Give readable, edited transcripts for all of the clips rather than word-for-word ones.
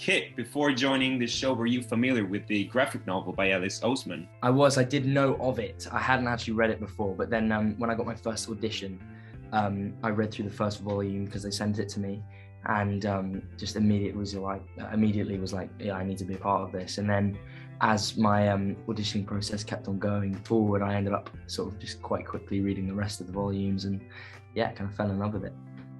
Kit, before joining the show, were you familiar with the graphic novel by Alice Oseman? I did know of it. I hadn't actually read it before, but then when I got my first audition, I read through the first volume because they sent it to me, and just immediately was like, yeah, I need to be a part of this. And then as my auditioning process kept on going forward, I ended up sort of just quite quickly reading the rest of the volumes, and yeah, kind of fell in love with it.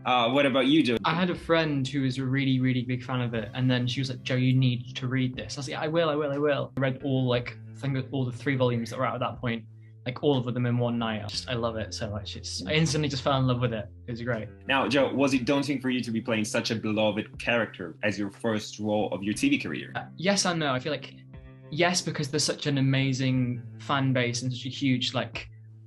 What about you, Joe? I had a friend who was a really, really big fan of it, and then she was like, Joe, you need to read this. I was like, I will. I read all, I think all the 3 volumes that were out at that point, like all of them in one night. I love it so much. I instantly just fell in love with it. It was great. Now, Joe, was it daunting for you to be playing such a beloved character as your first role of your TV career? Yes and no. I feel like, yes, because there's such an amazing fan base and such a huge,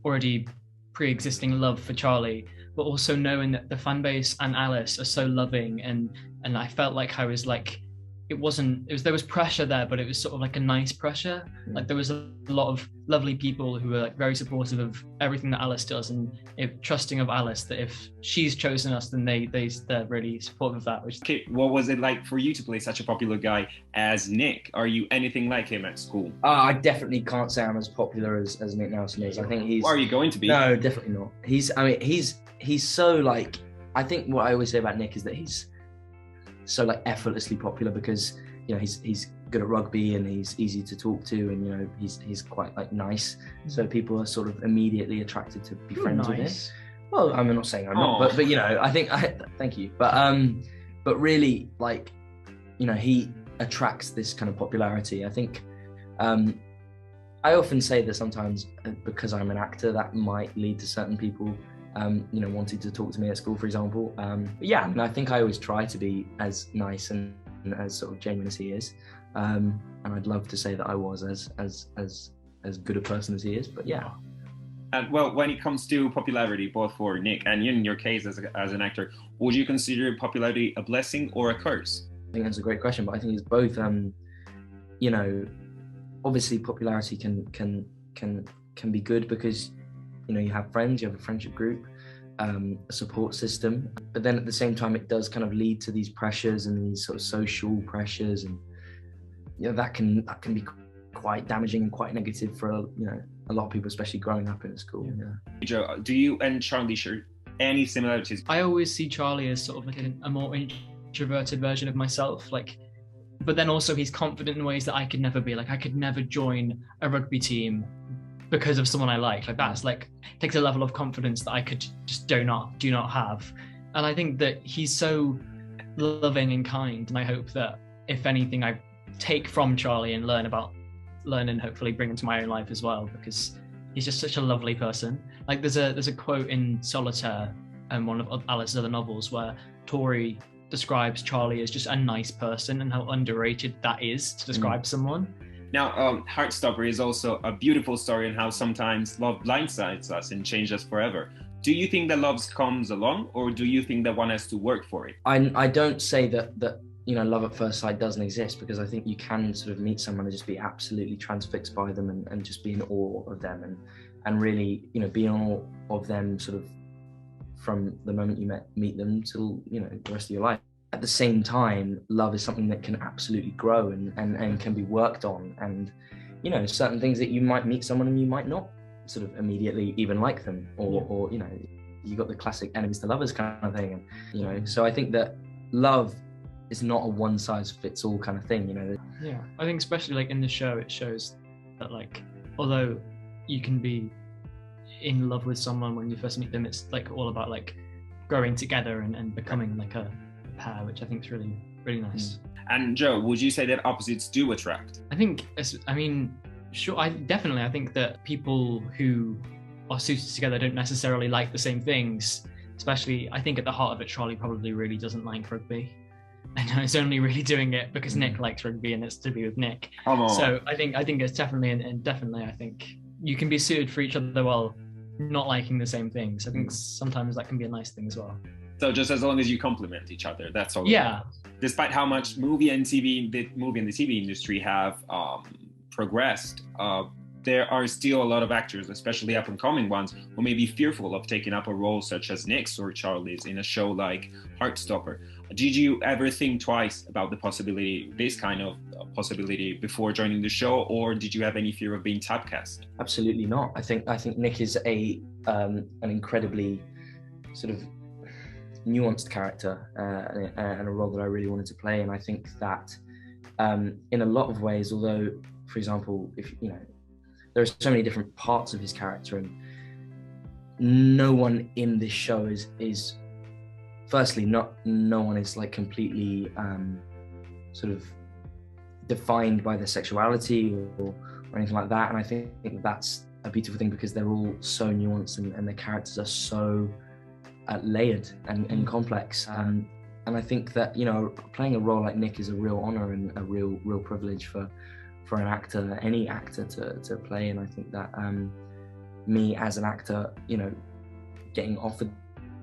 already pre-existing love for Charlie, but also knowing that the fan base and Alice are so loving, and I felt like I was there was pressure there, but it was sort of like a nice pressure. Like there was a lot of lovely people who were very supportive of everything that Alice does, and trusting of Alice that if she's chosen us, then they're really supportive of that. Okay, what was it like for you to play such a popular guy as Nick? Are you anything like him at school? I definitely can't say I'm as popular as Nick Nelson is. I think he's. Are you going to be? No, definitely not. He's so I think what I always say about Nick is that he's so effortlessly popular because he's good at rugby and he's easy to talk to, and he's quite nice, so people are sort of immediately attracted to be friends with him. Well, I'm not saying I'm not, but I think thank you, but really he attracts this kind of popularity. I think I often say that sometimes because I'm an actor, that might lead to certain people wanting to talk to me at school, for example. But yeah, I think I always try to be as nice and as sort of genuine as he is. And I'd love to say that I was as good a person as he is, but yeah. And well, when it comes to popularity, both for Nick and in your case as an actor, would you consider popularity a blessing or a curse? I think that's a great question, but I think it's both. Obviously popularity can be good because you have friends, you have a friendship group, a support system, but then at the same time it does kind of lead to these pressures and these sort of social pressures, and that can be quite damaging and quite negative for a lot of people, especially growing up in a school. Yeah. Joe, do you and Charlie share any similarities? I always see Charlie as sort of a more introverted version of myself, but then also he's confident in ways that I could never be. I could never join a rugby team because of someone I like. That's takes a level of confidence that I could just do not have. And I think that he's so loving and kind, and I hope that if anything I take from Charlie and learn and hopefully bring into my own life as well, because he's just such a lovely person. There's a quote in Solitaire, one of Alice's other novels, where Tori describes Charlie as just a nice person and how underrated that is to describe someone. Now, Heartstopper is also a beautiful story on how sometimes love blindsides us and changes us forever. Do you think that love comes along, or do you think that one has to work for it? I don't say that love at first sight doesn't exist, because I think you can sort of meet someone and just be absolutely transfixed by them and just be in awe of them and really be in awe of them sort of from the moment you meet them till the rest of your life. At the same time, love is something that can absolutely grow and can be worked on, and certain things that you might meet someone and you might not sort of immediately even like them, or you got the classic enemies to lovers kind of thing, and so I think that love is not a one size fits all kind of thing. Yeah, I think especially in the show, it shows that although you can be in love with someone when you first meet them, it's all about growing together and becoming a pair, which I think is really, really nice. And Joe, would you say that opposites do attract? I think, sure, I think that people who are suited together don't necessarily like the same things. Especially, I think at the heart of it, Charlie probably really doesn't like rugby, and he's only really doing it because Nick likes rugby and it's to be with Nick. So I think it's definitely, and definitely I think you can be suited for each other while not liking the same things. I think sometimes that can be a nice thing as well. So just as long as you complement each other, that's all. Yeah. Despite how much the movie and the TV industry have progressed, there are still a lot of actors, especially up-and-coming ones, who may be fearful of taking up a role such as Nick's or Charlie's in a show like Heartstopper. Did you ever think twice about the possibility, this kind of possibility, before joining the show, or did you have any fear of being typecast? Absolutely not. I think Nick is an incredibly sort of nuanced character and a role that I really wanted to play. And I think that in a lot of ways, although, for example, if you know, there are so many different parts of his character, and no one in this show is firstly no one is like completely sort of defined by their sexuality or anything like that. And I think that's a beautiful thing, because they're all so nuanced and their characters are so layered and complex. And I think that, you know, playing a role like Nick is a real honor and a real privilege for an actor, any actor to play. And I think that me as an actor, you know, getting offered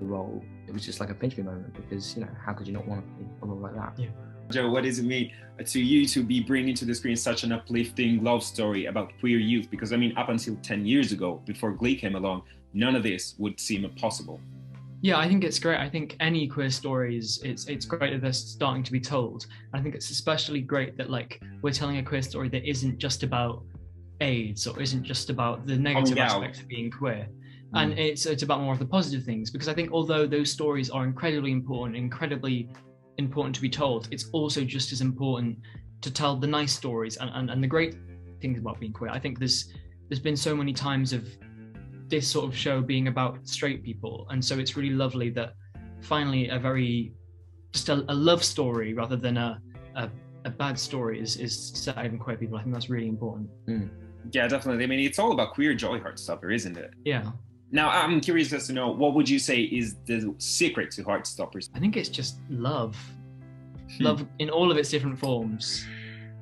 the role, it was just like a pinch me moment, because, you know, how could you not want to play a role like that? Yeah. Joe, what does it mean to you to be bringing to the screen such an uplifting love story about queer youth? Because I mean, up until 10 years ago, before Glee came along, none of this would seem possible. Yeah, I think it's great. I think any queer stories, it's great that they're starting to be told. I think it's especially great that like we're telling a queer story that isn't just about AIDS or isn't just about the negative aspects of being queer. And it's about more of the positive things, because I think although those stories are incredibly important to be told, it's also just as important to tell the nice stories and the great things about being queer. I think there's been so many times of this sort of show being about straight people, and so it's really lovely that finally a love story rather than a bad story is set out in queer people. I think that's really important. Yeah, definitely. I mean, it's all about queer joy, Heartstopper, isn't it? Yeah. Now, I'm curious as to know, what would you say is the secret to Heartstoppers? I think it's just love. Love in all of its different forms,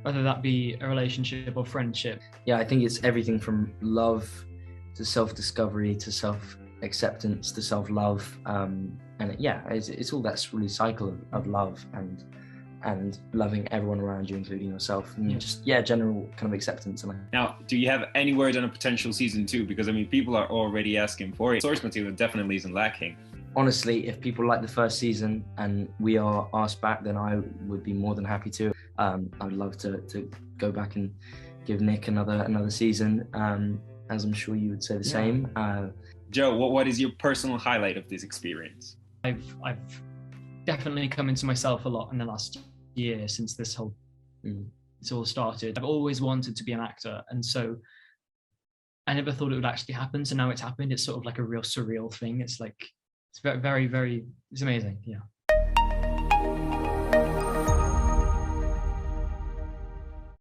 whether that be a relationship or friendship. Yeah, I think it's everything from love to self-discovery to self-acceptance to self-love, and it's all that really cycle of love and loving everyone around you, including yourself, and general kind of acceptance. Now, do you have any word on a potential season 2? Because I mean, people are already asking for it. Source material definitely isn't lacking. Honestly, if people like the first season and we are asked back, then I would be more than happy to. I would love to go back and give Nick another season, as I'm sure you would say the same. Joe, what is your personal highlight of this experience? I've definitely come into myself a lot in the last year since this whole it's all started. I've always wanted to be an actor, and so I never thought it would actually happen. So now it's happened. It's sort of like a real surreal thing. It's like, it's very, very, it's amazing. Yeah.